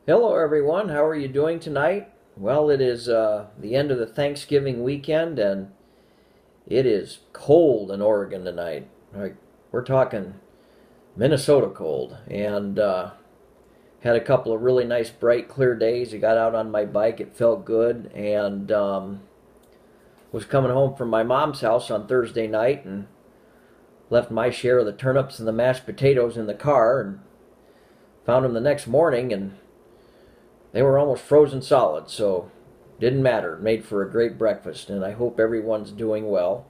Hello, everyone. How are you doing tonight? Well, it is the end of the Thanksgiving weekend, and it is cold in Oregon tonight. Like, we're talking Minnesota cold, and had a couple of really nice, bright, clear days. I got out on my bike. It felt good, and was coming home from my mom's house on Thursday night and left my share of the turnips and the mashed potatoes in the car, and found them the next morning, and they were almost frozen solid, so didn't matter. It made for a great breakfast, and I hope everyone's doing well.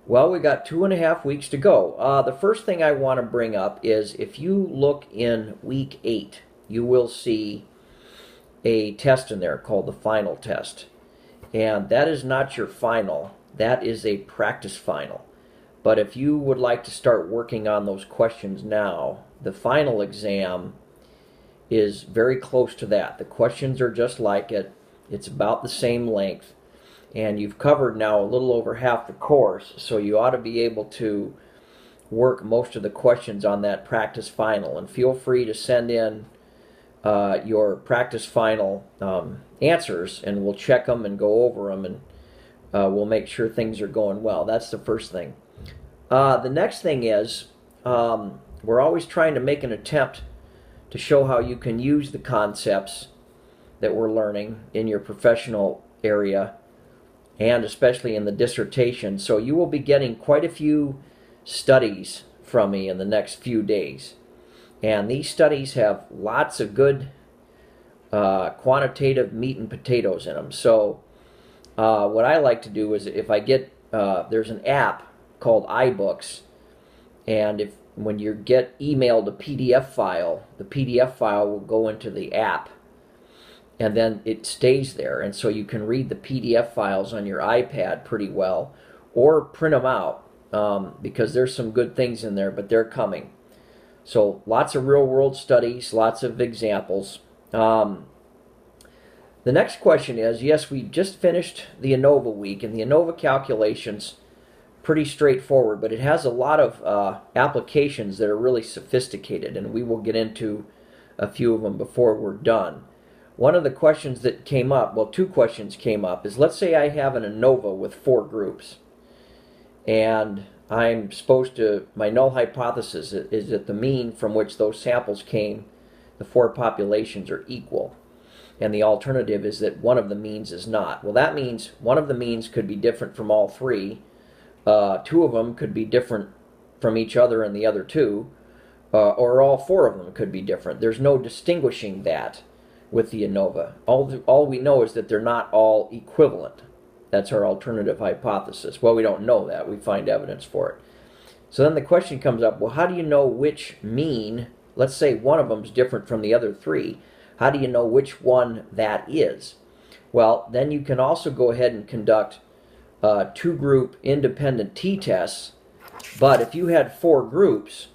Well, we got 2.5 weeks to go. The first thing I want to bring up is if you look in week 8, you will see a test in there called the final test. And that is not your final, that is a practice final. But if you would like to start working on those questions now, the final exam is very close to that. The questions are just like it. It's about the same length. And you've covered now a little over half the course, so you ought to be able to work most of the questions on that practice final. And feel free to send in your practice final answers, and we'll check them and go over them, and we'll make sure things are going well. That's the first thing. The next thing is we're always trying to make an attempt to show how you can use the concepts that we're learning in your professional area and especially in the dissertation. So you will be getting quite a few studies from me in the next few days. And these studies have lots of good quantitative meat and potatoes in them. So what I like to do is if I get, there's an app called iBooks, and when you get emailed a PDF file, the PDF file will go into the app, and then it stays there. And so you can read the PDF files on your iPad pretty well, or print them out, because there's some good things in there, but they're coming. So lots of real-world studies, lots of examples. The next question is, yes, we just finished the ANOVA week, and the ANOVA calculations pretty straightforward, but it has a lot of applications that are really sophisticated, and we will get into a few of them before we're done. One of the questions that came up, well, two questions came up, is let's say I have an ANOVA with 4 groups, and I'm supposed to, my null hypothesis is that the mean from which those samples came, the 4 populations, are equal. And the alternative is that one of the means is not. Well, that means one of the means could be different from all 3. 2 of them could be different from each other and the other 2, or all 4 of them could be different. There's no distinguishing that with the ANOVA. All we know is that they're not all equivalent. That's our alternative hypothesis. Well, we don't know that. We find evidence for it. So then the question comes up, well, how do you know which mean, let's say one of them is different from the other 3, how do you know which one that is? Well, then you can also go ahead and conduct 2-group independent t-tests, but if you had 4 groups,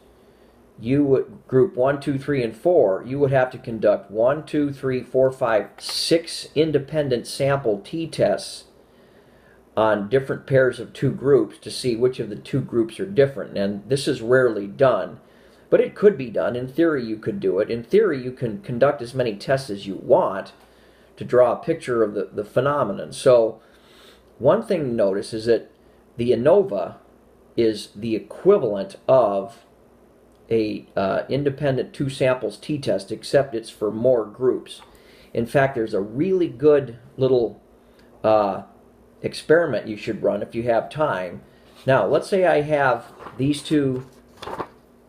you would group 1, 2, 3, and 4, you would have to conduct 1, 2, 3, 4, 5, 6 independent sample t-tests on different pairs of 2 groups to see which of the 2 groups are different. And this is rarely done, but it could be done. In theory, you could do it. In theory, you can conduct as many tests as you want to draw a picture of the phenomenon. So one thing to notice is that the ANOVA is the equivalent of a independent 2 samples t-test, except it's for more groups. In fact, there's a really good little experiment you should run if you have time. Now, let's say I have these 2,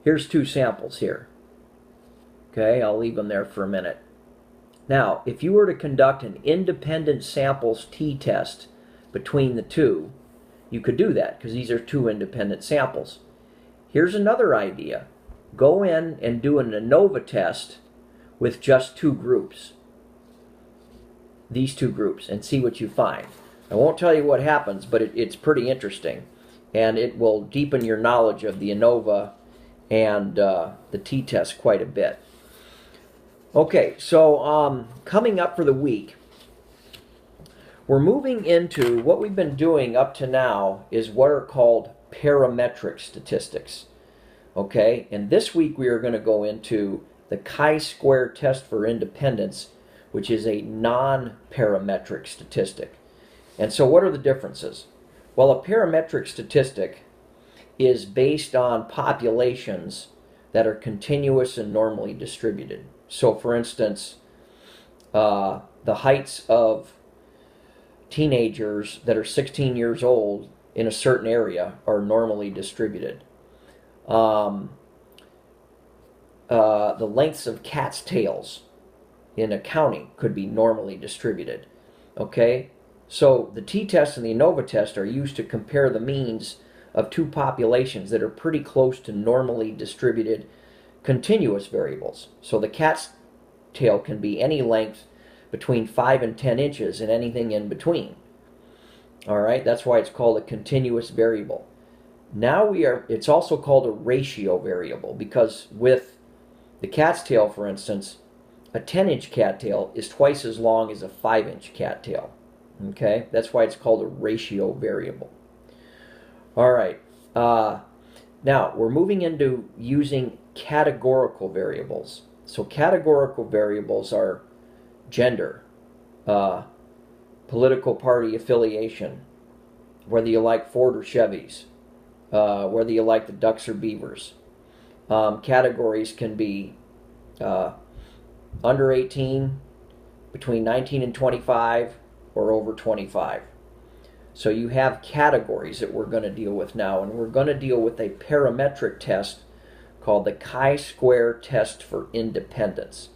here's 2 samples here. Okay, I'll leave them there for a minute. Now, if you were to conduct an independent samples t-test between the 2, you could do that because these are 2 independent samples. Here's another idea. Go in and do an ANOVA test with just 2 groups. These 2 groups, and see what you find. I won't tell you what happens, but it's pretty interesting, and it will deepen your knowledge of the ANOVA and the t-test quite a bit. Okay, so coming up for the week, we're moving into what we've been doing up to now is what are called parametric statistics. Okay, and this week we are going to go into the chi-square test for independence, which is a non-parametric statistic. And so what are the differences? Well, a parametric statistic is based on populations that are continuous and normally distributed. So for instance, the heights of teenagers that are 16 years old in a certain area are normally distributed. The lengths of cats' tails in a county could be normally distributed. Okay? So the t-test and the ANOVA test are used to compare the means of two populations that are pretty close to normally distributed continuous variables. So the cat's tail can be any length between 5 and 10 inches and anything in between. All right, that's why it's called a continuous variable. Now it's also called a ratio variable, because with the cat's tail, for instance, a 10-inch cattail is twice as long as a 5-inch cattail. Okay, that's why it's called a ratio variable. All right, now we're moving into using categorical variables. So categorical variables are gender, political party affiliation, whether you like Ford or Chevys, whether you like the Ducks or Beavers. Categories can be under 18, between 19 and 25, or over 25. So you have categories that we're going to deal with now, and we're going to deal with a parametric test called the chi-square test for independence.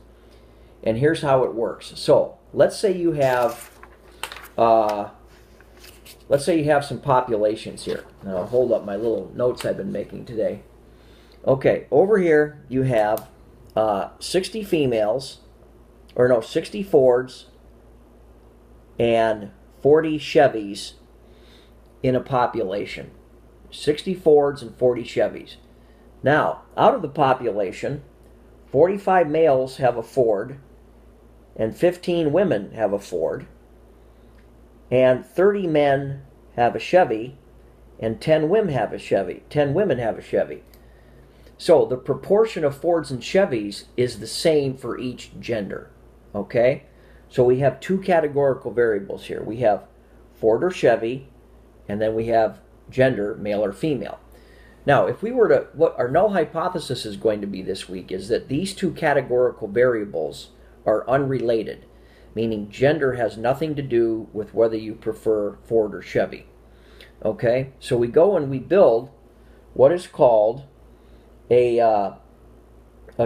And here's how it works. So let's say you have some populations here. Now I'll hold up my little notes I've been making today. Okay, over here you have 60 females, 60 Fords and 40 Chevys in a population. 60 Fords and 40 Chevys. Now, out of the population, 45 males have a Ford and 15 women have a Ford, and 30 men have a Chevy and 10 women have a Chevy. So the proportion of Fords and Chevys is the same for each gender. Okay? So we have two categorical variables here. We have Ford or Chevy, and then we have gender, male or female. Now, if we were to, what our null hypothesis is going to be this week is that these two categorical variables are unrelated, meaning gender has nothing to do with whether you prefer Ford or Chevy. Okay? So we go and we build what is called a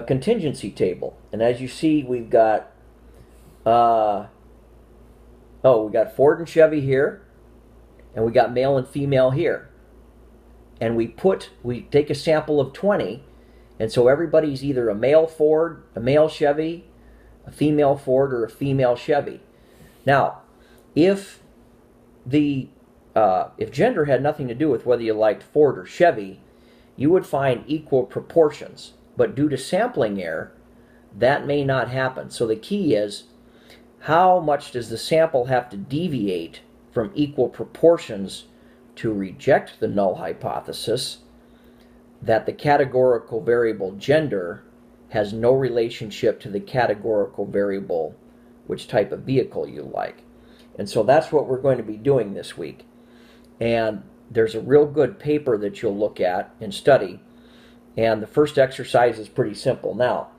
contingency table. And as you see, we've got we got Ford and Chevy here, and we got male and female here. And we take a sample of 20, and so everybody's either a male Ford, a male Chevy, a female Ford, or a female Chevy. Now, if gender had nothing to do with whether you liked Ford or Chevy, you would find equal proportions. But due to sampling error, that may not happen. So the key is, how much does the sample have to deviate from equal proportions to reject the null hypothesis that the categorical variable gender has no relationship to the categorical variable which type of vehicle you like. And so that's what we're going to be doing this week. And there's a real good paper that you'll look at and study. And the first exercise is pretty simple. Now,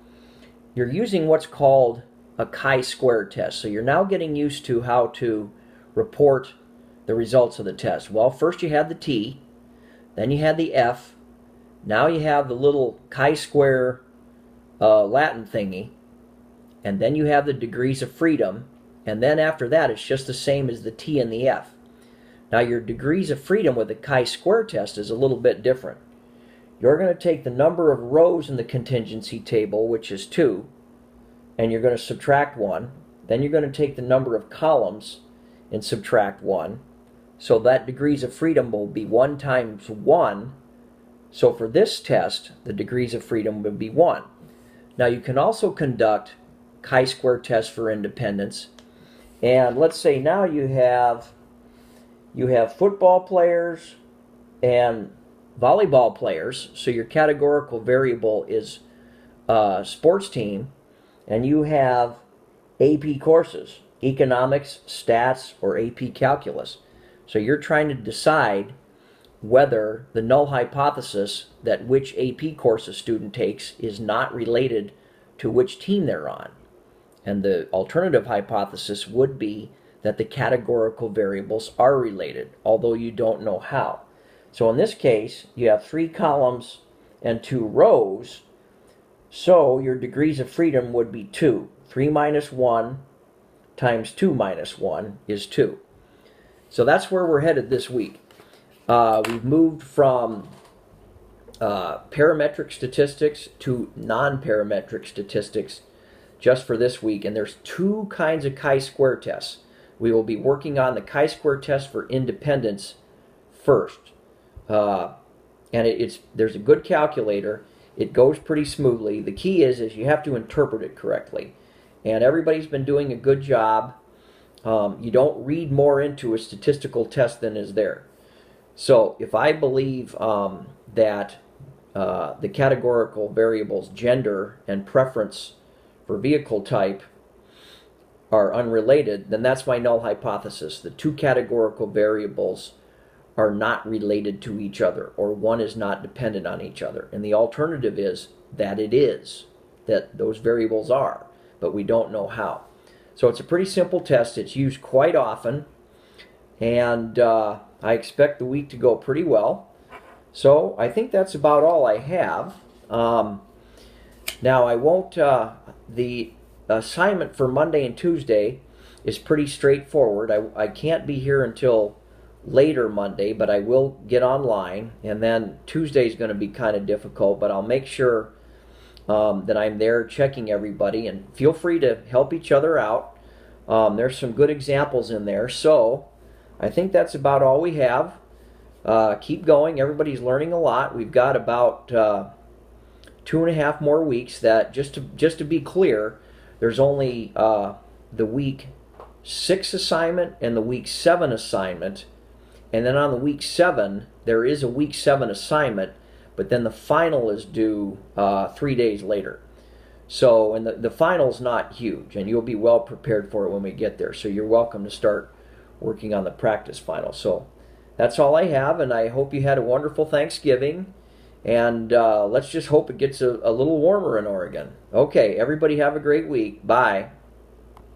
you're using what's called a chi-square test. So you're now getting used to how to report the results of the test. Well, first you had the T, then you had the F, now you have the little chi-square Latin thingy, and then you have the degrees of freedom, and then after that it's just the same as the T and the F. Now your degrees of freedom with the chi-square test is a little bit different. You're going to take the number of rows in the contingency table, which is 2, and you're going to subtract 1. Then you're going to take the number of columns and subtract 1. So that degrees of freedom will be 1 times 1. So for this test, the degrees of freedom would be 1. Now you can also conduct chi-square tests for independence. And let's say now you have football players and volleyball players. So your categorical variable is sports team and you have AP courses, economics, stats, or AP calculus. So you're trying to decide whether the null hypothesis that which AP course a student takes is not related to which team they're on. And the alternative hypothesis would be that the categorical variables are related, although you don't know how. So in this case, you have 3 columns and 2 rows, so your degrees of freedom would be 2. 3 minus 1 times 2 minus 1 is 2. So that's where we're headed this week. We've moved from parametric statistics to non-parametric statistics just for this week, and there's 2 kinds of chi-square tests. We will be working on the chi-square test for independence first, and there's a good calculator. It goes pretty smoothly. The key is you have to interpret it correctly, and everybody's been doing a good job. You don't read more into a statistical test than is there. So if I believe that the categorical variables gender and preference for vehicle type are unrelated, then that's my null hypothesis. The 2 categorical variables are not related to each other, or one is not dependent on each other. And the alternative is that it is, that those variables are, but we don't know how. So it's a pretty simple test. It's used quite often, and I expect the week to go pretty well. So I think that's about all I have. Now I won't, the assignment for Monday and Tuesday is pretty straightforward. I can't be here until later Monday, but I will get online, and then Tuesday is going to be kind of difficult, but I'll make sure that I'm there checking everybody, and feel free to help each other out. There's some good examples in there, so I think that's about all we have. Keep going. Everybody's learning a lot. We've got about 2.5 more weeks. That just to be clear, there's only the week 6 assignment and the week 7 assignment, and then on the week 7 there is a week 7 assignment, but then the final is due 3 days later. So, and the final's not huge, and you'll be well prepared for it when we get there. So you're welcome to start working on the practice final. So that's all I have, and I hope you had a wonderful Thanksgiving, and let's just hope it gets a little warmer in Oregon. Okay, everybody have a great week. Bye.